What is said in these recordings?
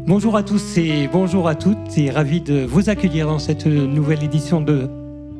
Bonjour à tous et bonjour à toutes et ravi de vous accueillir dans cette nouvelle édition de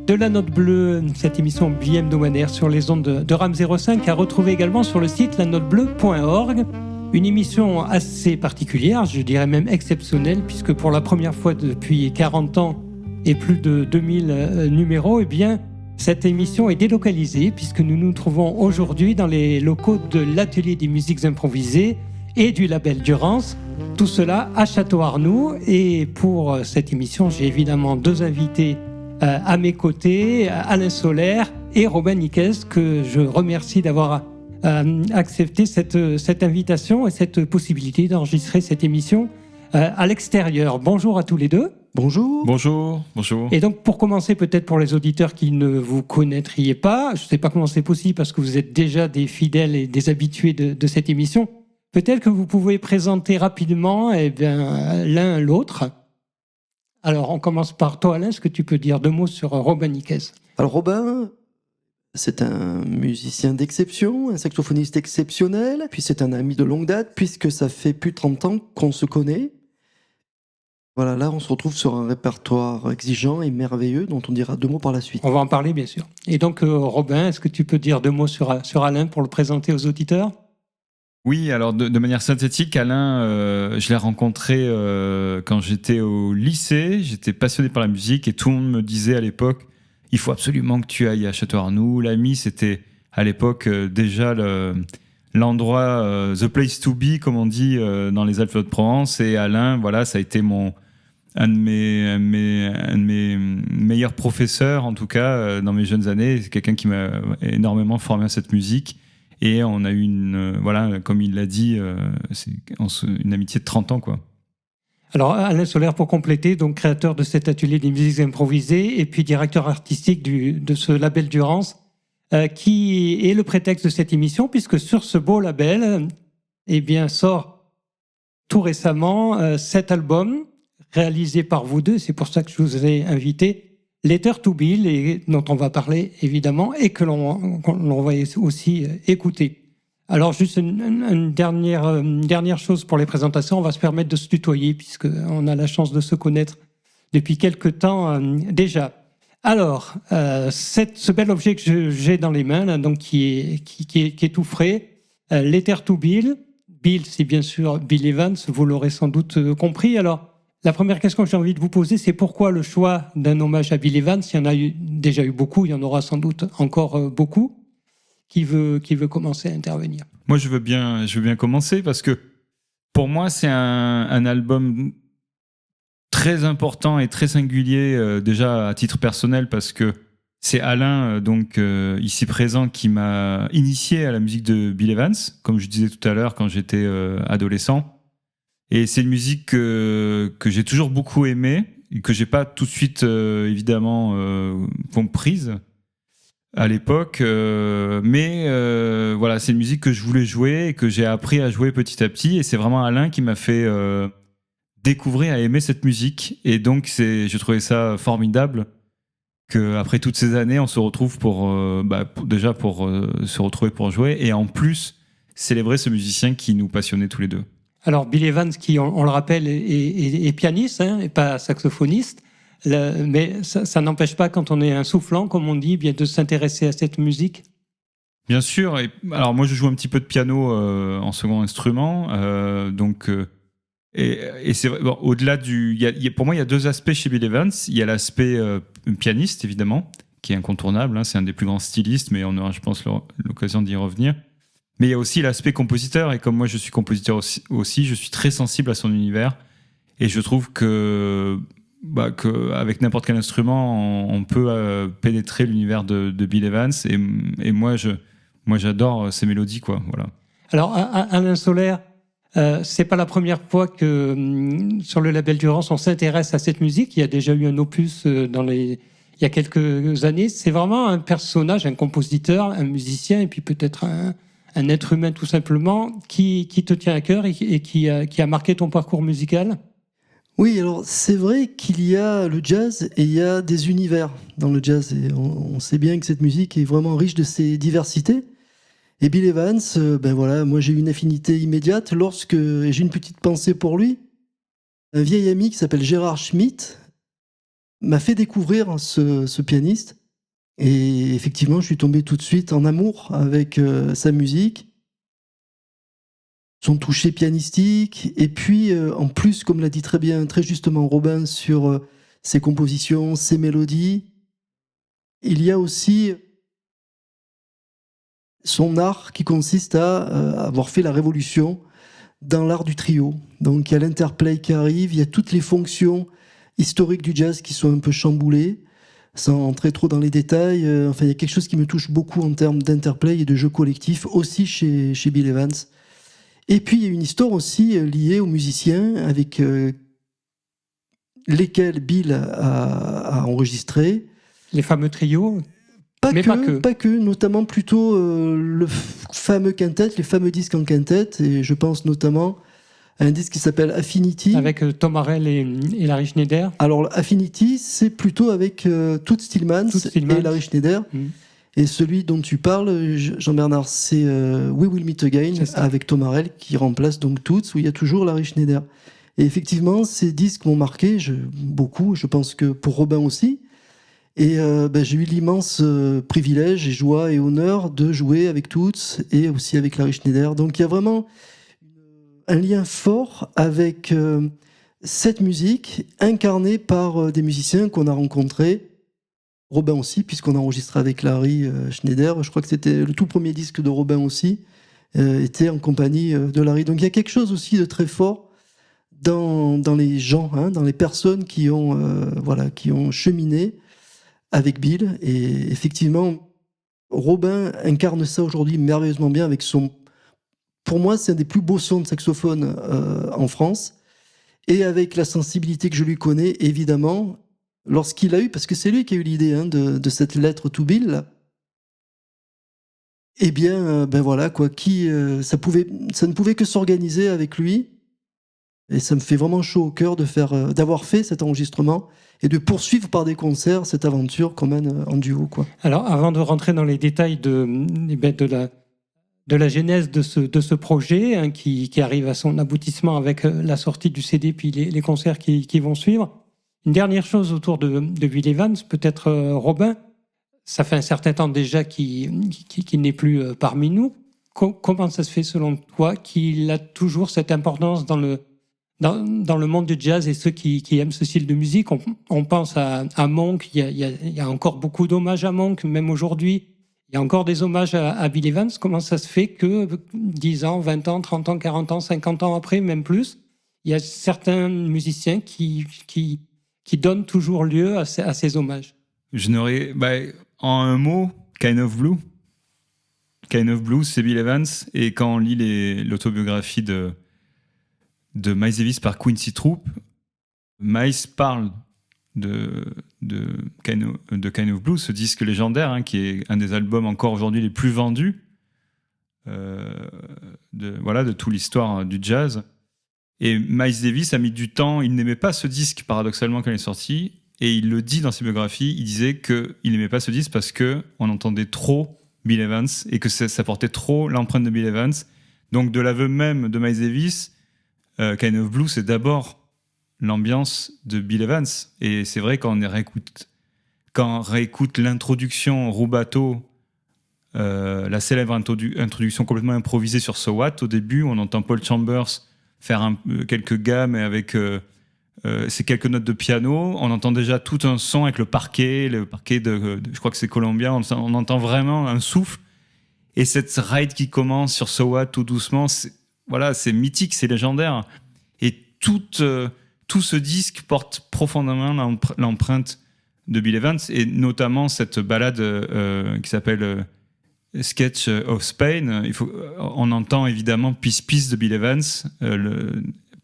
La Note Bleue, cette émission bi-hebdomadaire sur les ondes de RAM 05 à retrouver également sur le site lanotebleu.org. Une émission assez particulière, je dirais même exceptionnelle, puisque pour la première fois depuis 40 ans et plus de 2000 numéros, eh bien, cette émission est délocalisée puisque nous nous trouvons aujourd'hui dans les locaux de l'Atelier des musiques improvisées et du label Durance. Tout cela à Château-Arnoux. Et pour cette émission, j'ai évidemment deux invités à mes côtés, Alain Solaire et Robin Niquez, que je remercie d'avoir accepté cette invitation et cette possibilité d'enregistrer cette émission à l'extérieur. Bonjour à tous les deux. Bonjour. Bonjour. Bonjour. Et donc, pour commencer, peut-être pour les auditeurs qui ne vous connaîtriez pas, je ne sais pas comment c'est possible parce que vous êtes déjà des fidèles et des habitués de cette émission. Peut-être que vous pouvez présenter rapidement l'un l'autre. Alors, on commence par toi, Alain. Est-ce que tu peux dire deux mots sur Robin Niquez ? Alors, Robin, c'est un musicien d'exception, un saxophoniste exceptionnel, puis c'est un ami de longue date, puisque ça fait plus de 30 ans qu'on se connaît. Voilà, là, on se retrouve sur un répertoire exigeant et merveilleux, dont on dira deux mots par la suite. On va en parler, bien sûr. Et donc, Robin, est-ce que tu peux dire deux mots sur Alain pour le présenter aux auditeurs ? Oui, alors de manière synthétique, Alain, je l'ai rencontré quand j'étais au lycée. J'étais passionné par la musique et tout le monde me disait à l'époque, il faut absolument que tu ailles à Château-Arnoux. L'AMI, c'était à l'époque déjà l'endroit, the place to be, comme on dit dans les Alpes-de-Provence. Et Alain, voilà, ça a été un de mes meilleurs professeurs, en tout cas, dans mes jeunes années. C'est quelqu'un qui m'a énormément formé à cette musique. Et on a eu voilà, comme il l'a dit, c'est une amitié de 30 ans, quoi. Alors, Alain Solaire, pour compléter, donc créateur de cet atelier des musiques improvisées et puis directeur artistique de ce label Durance, qui est le prétexte de cette émission, puisque sur ce beau label, eh bien, sort tout récemment cet album réalisé par vous deux. C'est pour ça que je vous ai invité. Letter to Bill, et dont on va parler évidemment, et que l'on va aussi écouter. Alors juste une dernière chose pour les présentations, on va se permettre de se tutoyer puisqu'on a la chance de se connaître depuis quelque temps déjà. Alors, ce bel objet que j'ai dans les mains, là, donc qui est tout frais, Letter to Bill. Bill, c'est bien sûr Bill Evans, vous l'aurez sans doute compris. Alors, la première question que j'ai envie de vous poser, c'est pourquoi le choix d'un hommage à Bill Evans ? Il y en a déjà eu beaucoup, il y en aura sans doute encore beaucoup. Qui veut commencer à intervenir ? Moi, je veux bien commencer parce que pour moi, c'est un album très important et très singulier, déjà à titre personnel, parce que c'est Alain, ici présent, qui m'a initié à la musique de Bill Evans, comme je disais tout à l'heure quand j'étais adolescent. Et c'est une musique que j'ai toujours beaucoup aimée et que j'ai pas tout de suite évidemment comprise à l'époque, mais voilà, c'est une musique que je voulais jouer et que j'ai appris à jouer petit à petit. Et c'est vraiment Alain qui m'a fait découvrir à aimer cette musique. Et donc j'ai trouvé ça formidable qu'après toutes ces années, on se retrouve pour se retrouver pour jouer et en plus célébrer ce musicien qui nous passionnait tous les deux. Alors, Bill Evans, qui, on le rappelle, est pianiste, et pas saxophoniste, mais ça n'empêche pas, quand on est un soufflant, comme on dit, bien de s'intéresser à cette musique. Bien sûr. Alors, moi, je joue un petit peu de piano en second instrument. Et c'est vrai, bon, au-delà pour moi, il y a deux aspects chez Bill Evans. Il y a l'aspect pianiste, évidemment, qui est incontournable. C'est un des plus grands stylistes, mais on aura, je pense, l'occasion d'y revenir. Mais il y a aussi l'aspect compositeur, et comme moi je suis compositeur aussi, je suis très sensible à son univers, et je trouve que avec n'importe quel instrument, on peut pénétrer l'univers de Bill Evans, et moi j'adore ses mélodies, quoi. Voilà. Alors, Alain Solaire, c'est pas la première fois que sur le label Durance on s'intéresse à cette musique. Il y a déjà eu un opus il y a quelques années. C'est vraiment un personnage, un compositeur, un musicien, et puis peut-être un être humain tout simplement, qui te tient à cœur et qui a marqué ton parcours musical ? Oui, alors c'est vrai qu'il y a le jazz et il y a des univers dans le jazz. Et on sait bien que cette musique est vraiment riche de ses diversités. Et Bill Evans, moi j'ai eu une affinité immédiate lorsque j'ai une petite pensée pour lui. Un vieil ami qui s'appelle Gérard Schmitt m'a fait découvrir ce pianiste. Et effectivement, je suis tombé tout de suite en amour avec sa musique, son toucher pianistique. Et puis, en plus, comme l'a dit très bien, très justement Robin, sur ses compositions, ses mélodies, il y a aussi son art qui consiste à avoir fait la révolution dans l'art du trio. Donc il y a l'interplay qui arrive, il y a toutes les fonctions historiques du jazz qui sont un peu chamboulées, sans entrer trop dans les détails. Enfin, il y a quelque chose qui me touche beaucoup en termes d'interplay et de jeu collectif, aussi chez Bill Evans. Et puis il y a une histoire aussi liée aux musiciens avec lesquels Bill a enregistré. Les fameux trios. Pas que, notamment plutôt le fameux quintet, les fameux disques en quintet, et je pense notamment à un disque qui s'appelle Affinity. Avec Tom Harrell et Larry Schneider. Alors Affinity, c'est plutôt avec Toots Thielemans et Larry Schneider. Et celui dont tu parles, Jean-Bernard, c'est We Will Meet Again, avec Tom Harrell qui remplace donc Toots, où il y a toujours Larry Schneider. Et effectivement, ces disques m'ont marqué beaucoup, je pense que pour Robin aussi. Et j'ai eu l'immense privilège et joie et honneur de jouer avec Toots et aussi avec Larry Schneider. Donc il y a vraiment un lien fort avec cette musique incarnée par des musiciens qu'on a rencontrés. Robin aussi, puisqu'on a enregistré avec Larry Schneider. Je crois que c'était le tout premier disque de Robin aussi, était en compagnie de Larry. Donc il y a quelque chose aussi de très fort dans les gens, dans les personnes qui ont cheminé avec Bill. Et effectivement, Robin incarne ça aujourd'hui merveilleusement bien avec son... Pour moi, c'est un des plus beaux sons de saxophone en France. Et avec la sensibilité que je lui connais, évidemment, lorsqu'il a eu, parce que c'est lui qui a eu l'idée de cette lettre to Bill, eh bien, voilà, quoi, ça ne pouvait que s'organiser avec lui. Et ça me fait vraiment chaud au cœur d'avoir fait cet enregistrement et de poursuivre par des concerts cette aventure qu'on mène en duo, quoi. Alors, avant de rentrer dans les détails de la genèse de ce projet, qui arrive à son aboutissement avec la sortie du CD puis les concerts qui vont suivre, une dernière chose autour de Bill Evans, peut-être Robin, ça fait un certain temps déjà qu'il n'est plus parmi nous. Comment ça se fait selon toi qu'il a toujours cette importance dans le monde du jazz et ceux qui aiment ce style de musique? On pense à Monk, il y a encore beaucoup d'hommages à Monk, même aujourd'hui. Il y a encore des hommages à Bill Evans. Comment ça se fait que 10 ans, 20 ans, 30 ans, 40 ans, 50 ans après, même plus, il y a certains musiciens qui donnent toujours lieu à ces hommages? En un mot, Kind of Blue. Kind of Blue, c'est Bill Evans. Et quand on lit l'autobiographie de Miles Davis par Quincy Troop, Miles parle de Kind of Blue, ce disque légendaire, qui est un des albums encore aujourd'hui les plus vendus de toute l'histoire du jazz. Et Miles Davis a mis du temps, il n'aimait pas ce disque paradoxalement quand il est sorti, et il le dit dans ses biographies, il disait qu'il n'aimait pas ce disque parce qu'on entendait trop Bill Evans et que ça portait trop l'empreinte de Bill Evans. Donc de l'aveu même de Miles Davis, Kind of Blue, c'est d'abord l'ambiance de Bill Evans. Et c'est vrai quand on réécoute l'introduction rubato, la célèbre introduction complètement improvisée sur So What, au début, on entend Paul Chambers faire quelques gammes avec ces quelques notes de piano. On entend déjà tout un son avec le parquet de je crois que c'est colombien. On entend vraiment un souffle. Et cette ride qui commence sur So What tout doucement, c'est mythique, c'est légendaire. Et tout ce disque porte profondément l'empreinte de Bill Evans, et notamment cette ballade qui s'appelle Sketch of Spain. On entend évidemment Peace Peace de Bill Evans,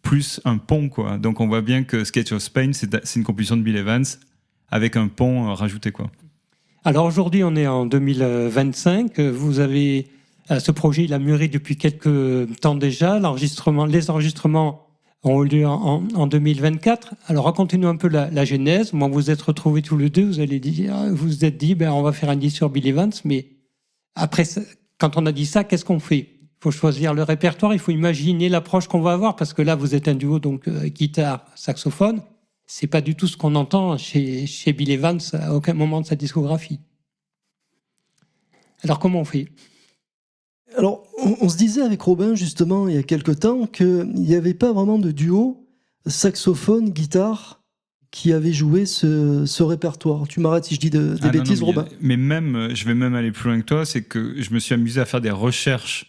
plus un pont, quoi. Donc on voit bien que Sketch of Spain, c'est une composition de Bill Evans avec un pont rajouté, quoi. Alors aujourd'hui, on est en 2025. Vous avez ce projet, il a mûri depuis quelques temps déjà. Les enregistrements ont eu lieu en 2024. Alors racontez-nous un peu la genèse. Moi, vous vous êtes retrouvés tous les deux. Vous vous êtes dit, on va faire un disque sur Bill Evans. Mais après, quand on a dit ça, qu'est-ce qu'on fait? faut choisir le répertoire, il faut imaginer l'approche qu'on va avoir, parce que là, vous êtes un duo, donc guitare, saxophone. C'est pas du tout ce qu'on entend chez Bill Evans à aucun moment de sa discographie. Alors, comment on fait ? Alors, on se disait avec Robin, justement, il y a quelque temps, qu'il n'y avait pas vraiment de duo saxophone-guitare qui avait joué ce répertoire. Tu m'arrêtes si je dis des bêtises, non, Robin. Mais même, je vais même aller plus loin que toi, c'est que je me suis amusé à faire des recherches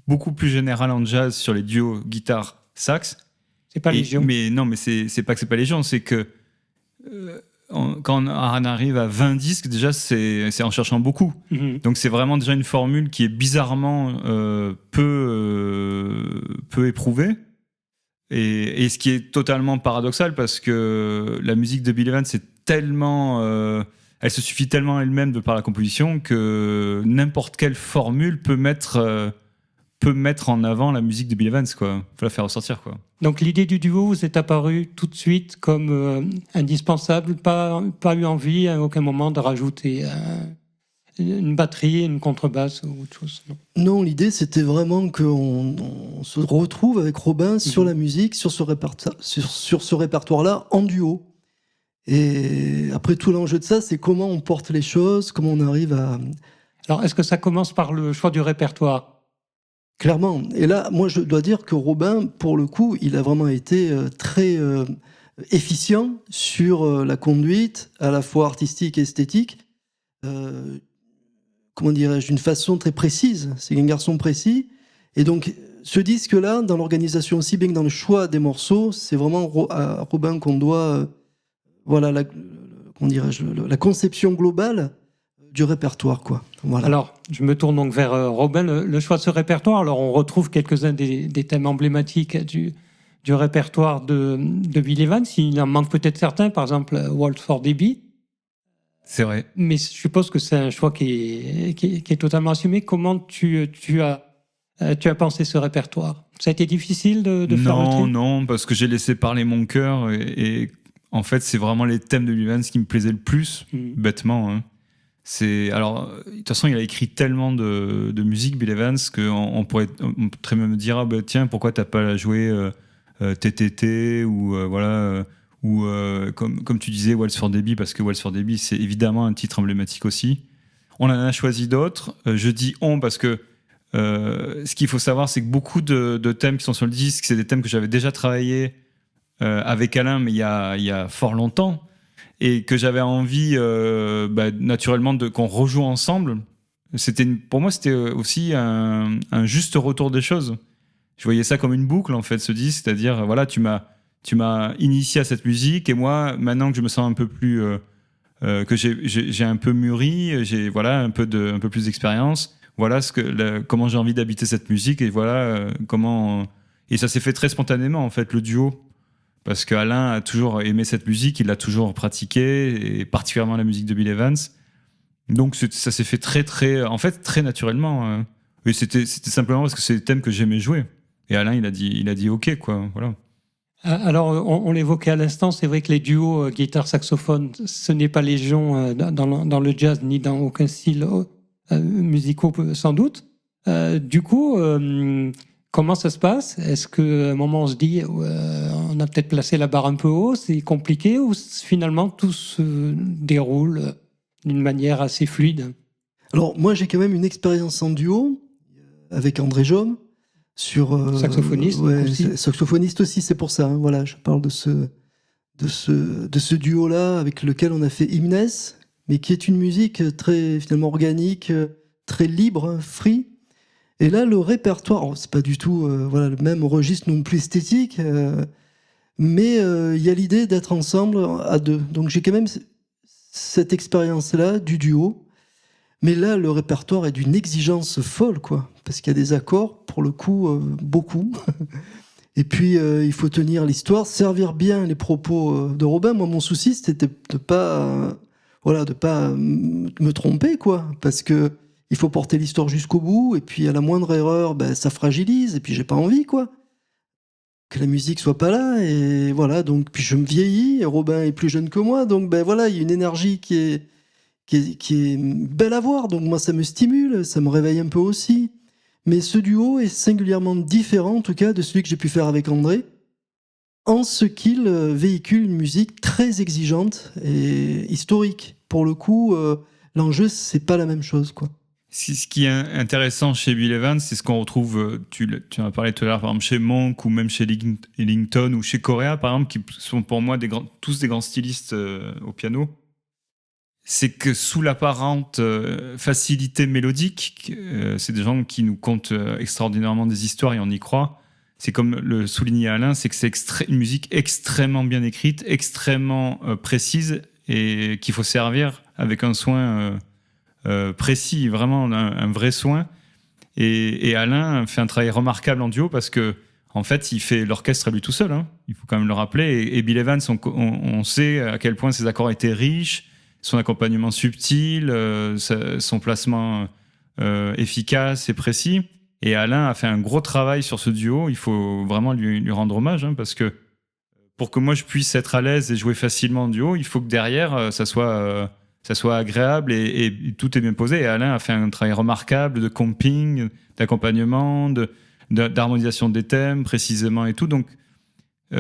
beaucoup plus générales en jazz sur les duos guitare-sax. C'est pas légion. Mais non, mais c'est pas que c'est pas légion, c'est que quand on arrive à 20 disques, déjà, c'est en cherchant beaucoup. Mhm. Donc c'est vraiment déjà une formule qui est bizarrement peu éprouvée. Et ce qui est totalement paradoxal, parce que la musique de Bill Evans, c'est tellement... elle se suffit tellement elle-même de par la composition que n'importe quelle formule peut mettre en avant la musique de Bill Evans, quoi. Faut la faire ressortir, quoi. Donc l'idée du duo vous est apparue tout de suite comme indispensable, pas eu envie à aucun moment de rajouter une batterie, une contrebasse ou autre chose. Non, l'idée c'était vraiment qu'on se retrouve avec Robin sur la musique, sur ce répertoire-là, en duo. Et après, tout l'enjeu de ça, c'est comment on porte les choses, comment on arrive à... Alors, est-ce que ça commence par le choix du répertoire ? Clairement. Et là, moi, je dois dire que Robin, pour le coup, il a vraiment été très efficient sur la conduite, à la fois artistique et esthétique. Comment dirais-je, d'une façon très précise. C'est un garçon précis. Et donc, ce disque-là, dans l'organisation aussi bien que dans le choix des morceaux, c'est vraiment à Robin qu'on doit la conception globale du répertoire, quoi. Voilà. Alors, je me tourne donc vers Robin. Le choix de ce répertoire, alors on retrouve quelques-uns des thèmes emblématiques du répertoire de Bill Evans. Il en manque peut-être certains, par exemple Waltz for Debbie. C'est vrai. Mais je suppose que c'est un choix qui est totalement assumé. Comment tu as pensé ce répertoire ? Ça a été difficile de faire le tri ? Non, parce que j'ai laissé parler mon cœur et en fait, c'est vraiment les thèmes de Bill Evans qui me plaisaient le plus, bêtement. Hein. Alors, de toute façon, il a écrit tellement de musique, Bill Evans, qu'on pourrait très bien me dire, ah, bah, tiens, pourquoi t'as pas joué TTT ou voilà, ou comme tu disais, Waltz for Debbie, parce que Waltz for Debbie, c'est évidemment un titre emblématique aussi. On en a choisi d'autres. Je dis on parce que ce qu'il faut savoir, c'est que beaucoup de thèmes qui sont sur le disque, c'est des thèmes que j'avais déjà travaillé avec Alain, mais il y a fort longtemps. Et que j'avais envie naturellement qu'on rejoue ensemble. Pour moi, c'était aussi un juste retour des choses. Je voyais ça comme une boucle, en fait, ce disque, c'est-à-dire, voilà, tu m'as initié à cette musique, et moi, maintenant que je me sens un peu plus... que j'ai un peu mûri, j'ai un peu plus d'expérience, voilà comment j'ai envie d'habiter cette musique, et voilà comment... Et ça s'est fait très spontanément, en fait, le duo. Parce qu'Alain a toujours aimé cette musique, il l'a toujours pratiquée, et particulièrement la musique de Bill Evans. Donc ça s'est fait très naturellement. Et c'était simplement parce que c'est des thèmes que j'aimais jouer. Et Alain, il a dit OK, quoi. Voilà. Alors, on l'évoquait à l'instant, c'est vrai que les duos guitare-saxophone, ce n'est pas légion dans le jazz, ni dans aucun style musicaux, sans doute. Du coup... comment ça se passe ? Est-ce qu'à un moment on se dit on a peut-être placé la barre un peu haut, c'est compliqué, ou finalement tout se déroule d'une manière assez fluide ? Alors moi j'ai quand même une expérience en duo avec André Jaume sur saxophoniste aussi. Saxophoniste aussi, c'est pour ça. Hein, voilà, je parle de ce duo-là avec lequel on a fait Hymnes, mais qui est une musique très finalement organique, très libre, free. Et là, le répertoire, c'est pas du tout le même registre non plus esthétique, mais il y a l'idée d'être ensemble à deux. Donc j'ai quand même cette expérience-là du duo. Mais là, le répertoire est d'une exigence folle, quoi. Parce qu'il y a des accords, pour le coup, beaucoup. Et puis, il faut tenir l'histoire, servir bien les propos de Robin. Moi, mon souci, c'était de pas me tromper, quoi. Parce que il faut porter l'histoire jusqu'au bout, et puis à la moindre erreur, ça fragilise, et puis j'ai pas envie, quoi. Que la musique soit pas là, et voilà, donc, puis je me vieillis, et Robin est plus jeune que moi, donc voilà, il y a une énergie qui est belle à voir, donc moi ça me stimule, ça me réveille un peu aussi. Mais ce duo est singulièrement différent, en tout cas, de celui que j'ai pu faire avec André, en ce qu'il véhicule une musique très exigeante et historique. Pour le coup, l'enjeu, c'est pas la même chose, quoi. Ce qui est intéressant chez Bill Evans, c'est ce qu'on retrouve, tu en as parlé tout à l'heure, par exemple chez Monk ou même chez Ellington ou chez Correa, par exemple, qui sont pour moi tous des grands stylistes au piano. C'est que sous l'apparente facilité mélodique, c'est des gens qui nous content extraordinairement des histoires et on y croit. C'est comme le soulignait Alain, c'est que c'est une musique extrêmement bien écrite, extrêmement précise et qu'il faut servir avec un soin précis, vraiment un vrai soin. Et Alain fait un travail remarquable en duo parce que en fait, il fait l'orchestre à lui tout seul. Hein. Il faut quand même le rappeler. Et Bill Evans, on sait à quel point ses accords étaient riches, son accompagnement subtil, son placement efficace et précis. Et Alain a fait un gros travail sur ce duo. Il faut vraiment lui rendre hommage, hein, parce que pour que moi je puisse être à l'aise et jouer facilement en duo, il faut que derrière ça soit agréable et tout est bien posé. Et Alain a fait un travail remarquable de comping, d'accompagnement, d'harmonisation des thèmes précisément et tout. Donc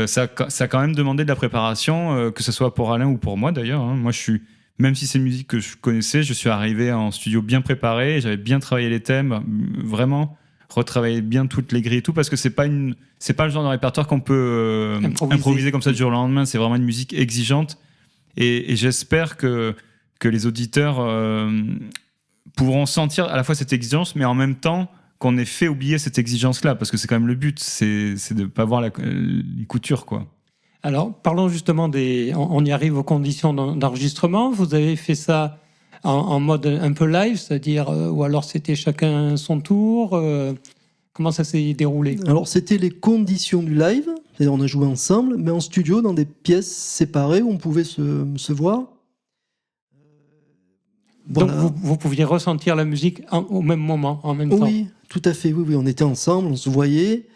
ça a quand même demandé de la préparation, que ce soit pour Alain ou pour moi d'ailleurs. Hein. Moi, même si c'est une musique que je connaissais, je suis arrivé en studio bien préparé, j'avais bien travaillé les thèmes, vraiment retravailler bien toutes les grilles et tout, parce que c'est pas le genre de répertoire qu'on peut improviser comme ça du jour au lendemain. C'est vraiment une musique exigeante et j'espère que les auditeurs pourront sentir à la fois cette exigence, mais en même temps qu'on ait fait oublier cette exigence-là, parce que c'est quand même le but, c'est de pas voir les coutures, quoi. Alors, parlons justement on y arrive aux conditions d'enregistrement. Vous avez fait ça en mode un peu live, c'est-à-dire, ou alors c'était chacun son tour. Comment ça s'est déroulé? Alors, c'était les conditions du live, c'est-à-dire on a joué ensemble, mais en studio, dans des pièces séparées où on pouvait se voir. Voilà. Donc, vous pouviez ressentir la musique au même moment, en même temps? Oui, tout à fait. Oui, on était ensemble, on se voyait.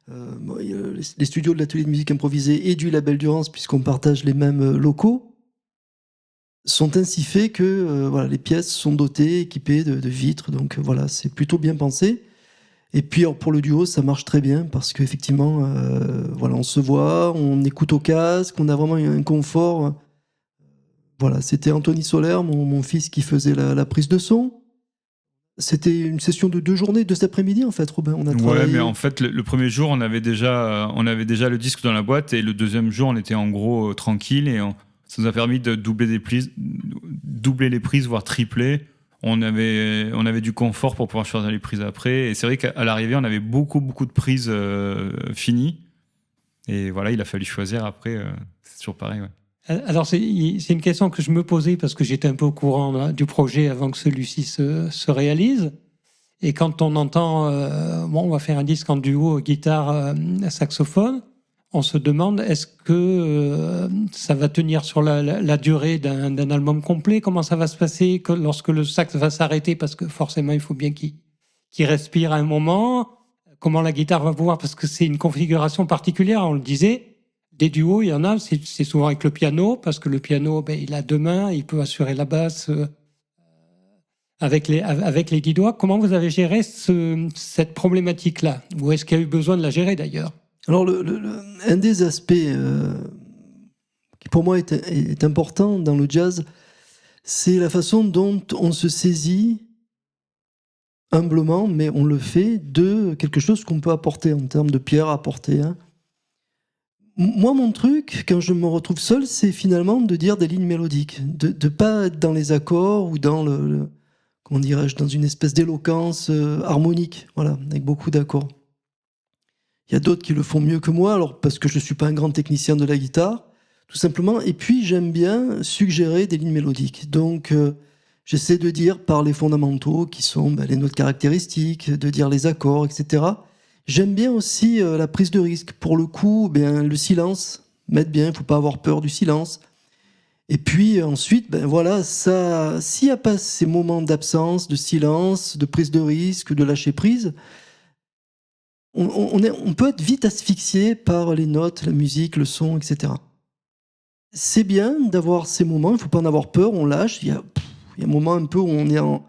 Les studios de l'atelier de musique improvisée et du label Durance, puisqu'on partage les mêmes locaux, sont ainsi faits que les pièces sont dotées, équipées de vitres. Donc voilà, c'est plutôt bien pensé. Et puis pour le duo, ça marche très bien parce qu'effectivement, on se voit, on écoute au casque, on a vraiment un confort. Voilà, c'était Anthony Solaire, mon fils, qui faisait la prise de son. C'était une session de 2 journées, de cet après-midi, en fait, Robin. On a travaillé. Ouais, mais en fait, le premier jour, on avait déjà le disque dans la boîte, et le deuxième jour, on était en gros tranquille, et ça nous a permis de doubler les prises, voire tripler. On avait du confort pour pouvoir choisir les prises après. Et c'est vrai qu'à l'arrivée, on avait beaucoup de prises finies. Et voilà, il a fallu choisir après. C'est toujours pareil, ouais. Alors, c'est une question que je me posais parce que j'étais un peu au courant du projet avant que celui-ci se réalise. Et quand on entend, on va faire un disque en duo, guitare, saxophone, on se demande est-ce que ça va tenir sur la durée d'un album complet? Comment ça va se passer lorsque le sax va s'arrêter? Parce que forcément, il faut bien qu'il respire à un moment. Comment la guitare va pouvoir? Parce que c'est une configuration particulière, on le disait. Des duos, il y en a, c'est souvent avec le piano, parce que le piano, il a 2 mains, il peut assurer la basse avec les 10 doigts. Comment vous avez géré cette problématique-là? Ou est-ce qu'il y a eu besoin de la gérer d'ailleurs? Alors, un des aspects qui pour moi est important dans le jazz, c'est la façon dont on se saisit humblement, mais on le fait, de quelque chose qu'on peut apporter en termes de pierre à apporter. Hein. Moi, mon truc, quand je me retrouve seul, c'est finalement de dire des lignes mélodiques, de pas être dans les accords ou dans comment dirais-je, dans une espèce d'éloquence harmonique, voilà, avec beaucoup d'accords. Il y a d'autres qui le font mieux que moi, alors parce que je suis pas un grand technicien de la guitare, tout simplement. Et puis j'aime bien suggérer des lignes mélodiques. Donc j'essaie de dire par les fondamentaux qui sont les notes caractéristiques, de dire les accords, etc. J'aime bien aussi la prise de risque. Pour le coup, le silence, mettre bien, il ne faut pas avoir peur du silence. Et puis ensuite, ça, s'il n'y a pas ces moments d'absence, de silence, de prise de risque, de lâcher prise, on peut être vite asphyxié par les notes, la musique, le son, etc. C'est bien d'avoir ces moments, il ne faut pas en avoir peur, on lâche. Il y a un moment un peu où on est en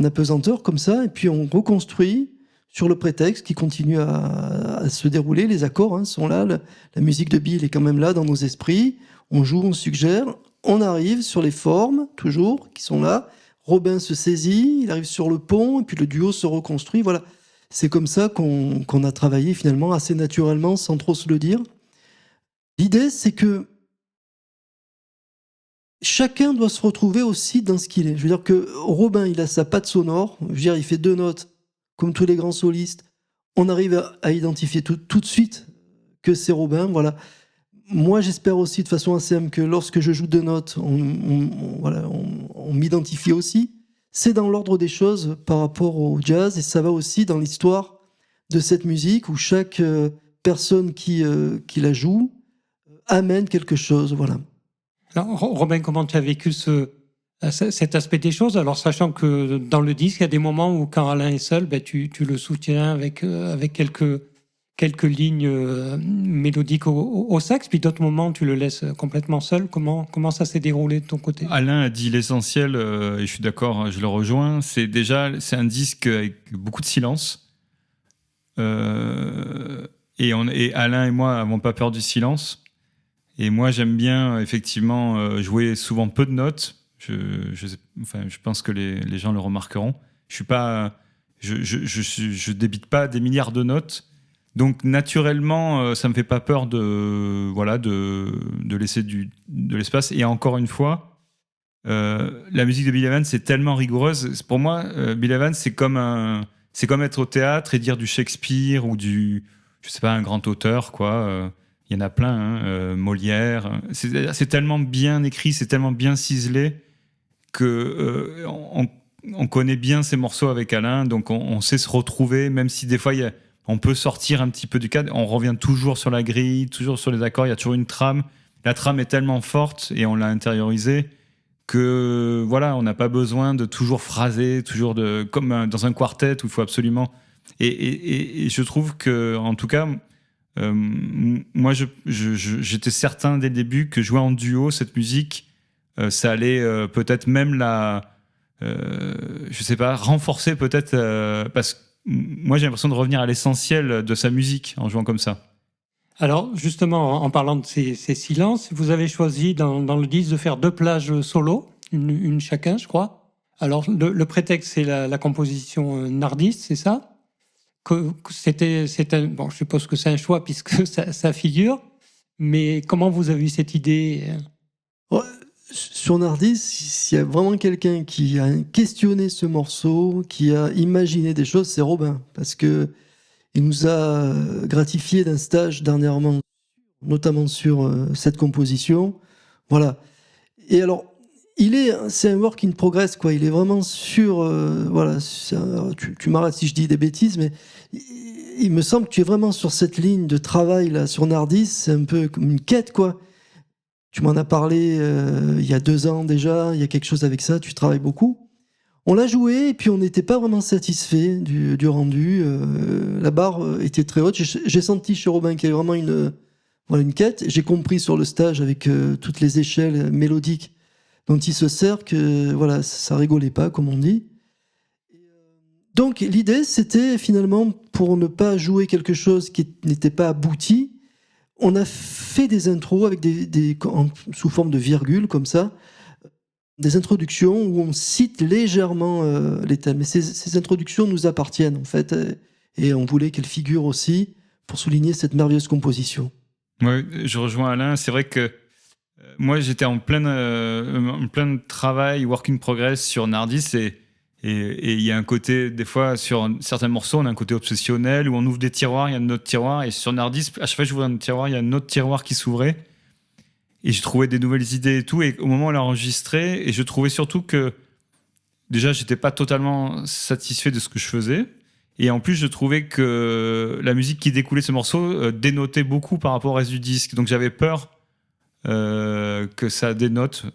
apesanteur comme ça, et puis on reconstruit sur le prétexte qui continue à se dérouler. Les accords sont là, la musique de Bill est quand même là dans nos esprits. On joue, on suggère, on arrive sur les formes, toujours, qui sont là. Robin se saisit, il arrive sur le pont, et puis le duo se reconstruit. Voilà, c'est comme ça qu'on a travaillé finalement assez naturellement, sans trop se le dire. L'idée, c'est que chacun doit se retrouver aussi dans ce qu'il est. Je veux dire que Robin, il a sa patte sonore. Je veux dire, il fait 2 notes, comme tous les grands solistes. On arrive à identifier tout de suite que c'est Robin. Voilà. Moi, j'espère aussi de façon assez simple que lorsque je joue 2 notes, on m'identifie aussi. C'est dans l'ordre des choses par rapport au jazz, et ça va aussi dans l'histoire de cette musique où chaque personne qui la joue amène quelque chose. Voilà. Alors, Robin, comment tu as vécu cet aspect des choses? Alors, sachant que dans le disque, il y a des moments où, quand Alain est seul, tu le soutiens avec quelques lignes mélodiques au sax, puis d'autres moments, tu le laisses complètement seul. Comment ça s'est déroulé de ton côté? Alain a dit l'essentiel, et je suis d'accord, je le rejoins. C'est un disque avec beaucoup de silence. Et Alain et moi n'avons pas peur du silence. Et moi, j'aime bien, effectivement, jouer souvent peu de notes. Je pense que les gens le remarqueront. Je débite pas des milliards de notes. Donc, naturellement, ça me fait pas peur de laisser de l'espace. Et encore une fois, la musique de Bill Evans, c'est tellement rigoureuse. Pour moi, Bill Evans, c'est comme être au théâtre et dire du Shakespeare ou un grand auteur, quoi. Il y en a plein, Molière. C'est tellement bien écrit, c'est tellement bien ciselé que on connaît bien ces morceaux avec Alain, donc on sait se retrouver, même si des fois on peut sortir un petit peu du cadre. On revient toujours sur la grille, toujours sur les accords. Il y a toujours une trame. La trame est tellement forte et on l'a intériorisée que voilà, on n'a pas besoin de toujours phraser, comme dans un quartet où il faut absolument. Et je trouve que, en tout cas. Moi, j'étais certain dès le début que jouer en duo cette musique, ça allait peut-être même renforcer peut-être parce que moi j'ai l'impression de revenir à l'essentiel de sa musique en jouant comme ça. Alors justement, en parlant de ces silences, vous avez choisi dans le disque de faire 2 plages solo, une chacun, je crois. Alors le prétexte, c'est la composition Nardis, c'est ça? Je suppose que c'est un choix puisque ça figure, mais comment vous avez eu cette idée? Sur Nardis, s'il y a vraiment quelqu'un qui a questionné ce morceau, qui a imaginé des choses, c'est Robin, parce que il nous a gratifié d'un stage dernièrement, notamment sur cette composition. Voilà. Et alors, c'est un work in progress, quoi. Il est vraiment sur, tu m'arrêtes si je dis des bêtises, mais il me semble que tu es vraiment sur cette ligne de travail là, sur Nardis. C'est un peu comme une quête, quoi. Tu m'en as parlé il y a 2 ans déjà. Il y a quelque chose avec ça. Tu travailles beaucoup. On l'a joué et puis on n'était pas vraiment satisfait du rendu. La barre était très haute. J'ai senti chez Robin qu'il y avait vraiment une quête. J'ai compris sur le stage avec toutes les échelles mélodiques dont il se sert que voilà, ça rigolait pas, comme on dit. Donc l'idée, c'était finalement, pour ne pas jouer quelque chose qui n'était pas abouti, on a fait des intros avec sous forme de virgules, comme ça, des introductions où on cite légèrement les thèmes. Mais ces introductions nous appartiennent, en fait, et on voulait qu'elles figurent aussi pour souligner cette merveilleuse composition. Oui, je rejoins Alain. C'est vrai que moi, j'étais en plein travail, work in progress sur Nardis, et il y a un côté, des fois, sur certains morceaux, on a un côté obsessionnel où on ouvre des tiroirs, il y a un autre tiroir, et sur Nardis, à chaque fois que j'ouvrais un tiroir, il y a un autre tiroir qui s'ouvrait, et je trouvais des nouvelles idées et tout, et au moment où on l'a enregistré, et je trouvais surtout que, déjà, j'étais pas totalement satisfait de ce que je faisais, et en plus, je trouvais que la musique qui découlait de ce morceau dénotait beaucoup par rapport au reste du disque, donc j'avais peur que ça dénote,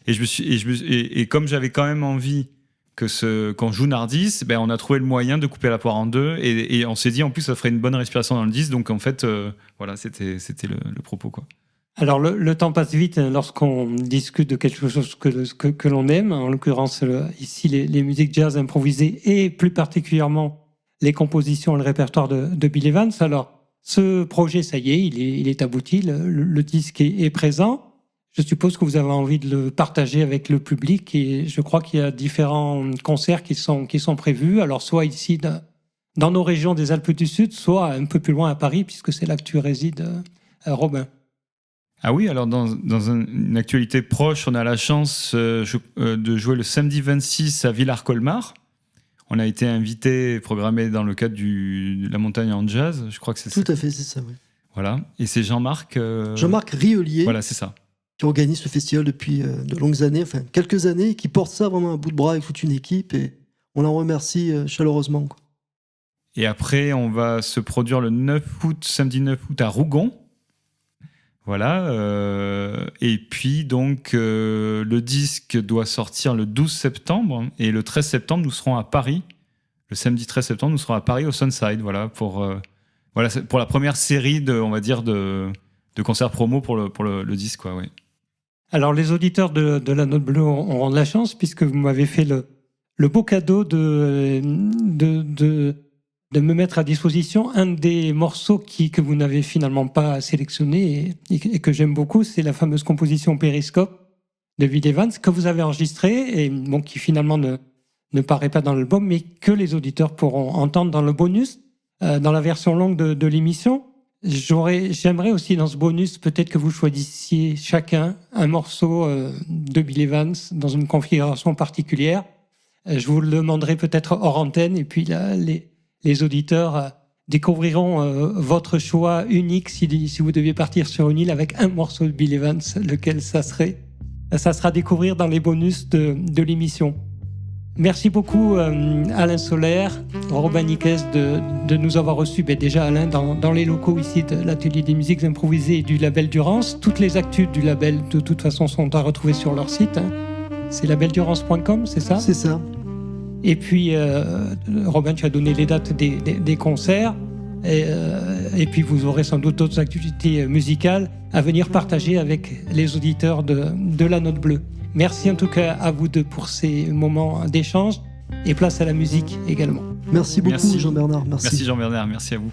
et comme j'avais quand même envie qu'on joue Nardis, on a trouvé le moyen de couper la poire en 2, et on s'est dit en plus ça ferait une bonne respiration dans le disque, donc en fait voilà, c'était le propos, quoi. Alors le temps passe vite lorsqu'on discute de quelque chose que l'on aime, en l'occurrence ici les musiques jazz improvisées et plus particulièrement les compositions et le répertoire de Bill Evans. Alors, ce projet, ça y est, il est abouti, le disque est présent. Je suppose que vous avez envie de le partager avec le public et je crois qu'il y a différents concerts qui sont prévus. Alors, soit ici, dans nos régions des Alpes du Sud, soit un peu plus loin à Paris, puisque c'est là que tu résides, Robin. Ah oui, alors dans une actualité proche, on a la chance de jouer le samedi 26 à Villars-Colmar. On a été invité, programmé dans le cadre de la montagne en jazz, je crois que c'est ça. Tout à fait, c'est ça, oui. Voilà, et c'est Jean-Marc... Jean-Marc Rieulier, voilà, c'est ça. qui organise le festival depuis de longues années, enfin quelques années, et qui porte ça vraiment à bout de bras avec toute une équipe, et on l'en remercie chaleureusement, quoi. Et après, on va se produire le 9 août, samedi 9 août à Rougon. Voilà. Et puis, donc, le disque doit sortir le 12 septembre. Et le 13 septembre, nous serons à Paris. Le samedi 13 septembre, nous serons à Paris au Sunside. Voilà, pour la première série de concerts promo pour le disque, quoi, oui. Alors, les auditeurs de la Note Bleue auront de la chance, puisque vous m'avez fait le beau cadeau de me mettre à disposition un des morceaux que vous n'avez finalement pas sélectionné et que j'aime beaucoup, c'est la fameuse composition Périscope de Bill Evans que vous avez enregistrée et bon, qui finalement ne paraît pas dans l'album, mais que les auditeurs pourront entendre dans le bonus, dans la version longue de l'émission. J'aimerais aussi dans ce bonus peut-être que vous choisissiez chacun un morceau de Bill Evans dans une configuration particulière. Je vous le demanderai peut-être hors antenne et puis là, les auditeurs découvriront votre choix unique si vous deviez partir sur une île avec un morceau de Bill Evans, lequel ça serait. Ça sera à découvrir dans les bonus de l'émission. Merci beaucoup Alain Solaire, Robin Niquez de nous avoir reçus. Déjà Alain dans les locaux ici de l'Atelier des musiques improvisées et du label Durance. Toutes les actus du label de toute façon sont à retrouver sur leur site. C'est labeldurance.com, c'est ça ? C'est ça. Et puis, Robin, tu as donné les dates des concerts. Et puis, vous aurez sans doute d'autres activités musicales à venir partager avec les auditeurs de la Note Bleue. Merci en tout cas à vous deux pour ces moments d'échange. Et place à la musique également. Merci beaucoup, Jean-Bernard. Merci Jean-Bernard, merci à vous.